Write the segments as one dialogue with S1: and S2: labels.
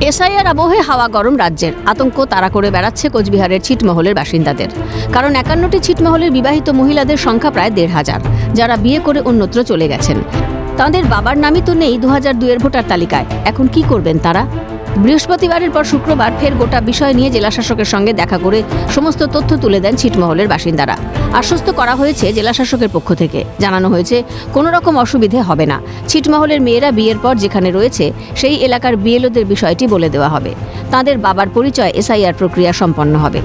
S1: SIR আবহে হাওয়া গরম রাজ্যের। আতঙ্ক তাড়া করে বেড়াচ্ছে কোচবিহারের ছিটমহলের বাসিন্দাদের। কারণ 51টি ছিটমহলের বিবাহিত মহিলাদের সংখ্যা প্রায় ১,৫০০, যারা বিয়ে করে অন্যত্র চলে গেছেন। তাঁদের বাবার নামই তো নেই ২০০২-এর ভোটার তালিকায়। এখন কি করবেন তারা? বৃহস্পতিবারের পর শুক্রবার ফের গোটা বিষয় নিয়ে জেলাশাসকের সঙ্গে দেখা করে সমস্ত তথ্য তুলে দেন ছিটমহলের বাসিন্দারা। আশ্বস্ত করা হয়েছে জেলাশাসকের পক্ষ থেকে। জানানো হয়েছে কোনো রকম অসুবিধে হবে না। ছিটমহলের মেয়েরা বিয়ের পর যেখানে রয়েছে সেই এলাকার বিএলওদের বিষয়টি বলে দেওয়া হবে। তাঁদের বাবার পরিচয় এসআইআর প্রক্রিয়া সম্পন্ন হবে।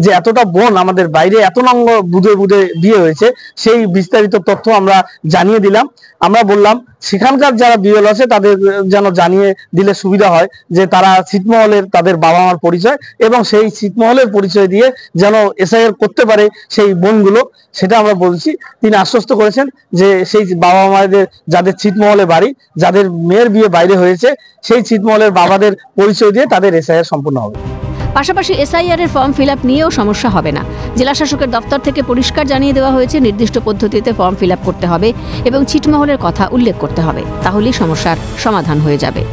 S2: যে এতটা বোন আমাদের বাইরে এত নম্ব বুধে বুধে বিয়ে হয়েছে, সেই বিস্তারিত তথ্য আমরা জানিয়ে দিলাম। আমরা বললাম সেখানকার যারা বিএল আছে তাদের যেন জানিয়ে দিলে সুবিধা হয় যে তারা ছিটমহলের তাদের বাবা মার পরিচয় এবং সেই ছিটমহলের পরিচয় দিয়ে যেন এসআইআর করতে পারে সেই বোনগুলো, সেটা আমরা বলছি। তিনি আশ্বস্ত করেছেন যে সেই বাবা মায়েদের যাদের ছিটমহলে বাড়ি, যাদের মেয়ের বিয়ে বাইরে হয়েছে, সেই ছিটমহলের বাবাদের পরিচয় দিয়ে তাদের এসআইআর সম্পূর্ণ হবে।
S1: পাশাপাশি এসআইআর এর ফর্ম ফিল আপ নিয়েও সমস্যা হবে না। জেলাশাসকের দপ্তর থেকে পরিষ্কার জানিয়ে দেওয়া হয়েছে নির্দিষ্ট পদ্ধতিতে ফর্ম ফিল আপ করতে হবে এবং ছিটমহলের কথা উল্লেখ করতে হবে। তাহলেই সমস্যার সমাধান হয়ে যাবে।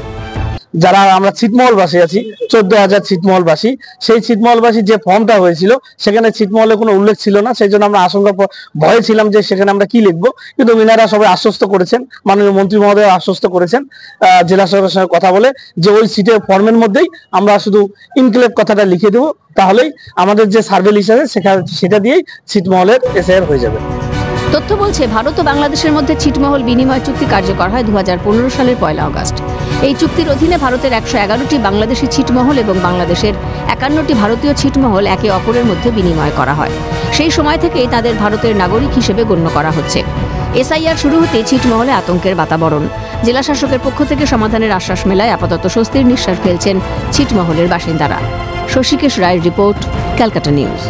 S2: যারা আমরা ছিটমহলবাসী আছি, ১৪,০০০ ছিটমহলবাসী, সেই ছিটমহলবাসী যে ফর্মটা হয়েছিল সেখানে ছিটমহলে কোনো উল্লেখ ছিল না। সেই জন্য আমরা আশঙ্কা ভয়ে ছিলাম যে সেখানে আমরা কি লিখবো, কিন্তু মিনারা সবাই আশ্বস্ত করেছেন, মাননীয় মন্ত্রী মহোদয় আশ্বস্ত করেছেন জেলা সরকারের সঙ্গে কথা বলে যে ওই সিটের ফর্মের মধ্যেই আমরা শুধু ইনক্লেভ কথাটা লিখে দেবো, তাহলেই আমাদের যে সার্ভে লিস্ট আছে সেটা দিয়েই ছিটমহলের এসআইআর হয়ে যাবে।
S1: তথ্য বলছে ভারত ও বাংলাদেশের মধ্যে ছিটমহল বিনিময় চুক্তি কার্যকর হয় ২০১৫ সালের ১ আগস্ট। এই চুক্তির অধীনে ভারতের ১১১টি বাংলাদেশি ছিটমহল এবং বাংলাদেশের ৫১টি ভারতীয় ছিটমহল একে অপরের মধ্যে বিনিময় করা হয়। সেই সময় থেকেই তাদের ভারতের নাগরিক হিসেবে গণ্য করা হচ্ছে। এসআইআর শুরু হতে ছিটমহলে আতঙ্কের বাতাবরণ। জেলাশাসকের পক্ষ থেকে সমাধানের আশ্বাস মেলায় আপাতত স্বস্তির নিঃশ্বাস ফেলছেন ছিটমহলের বাসিন্দারা। শশীকেশ রায়ের রিপোর্ট, ক্যালকাটা নিউজ।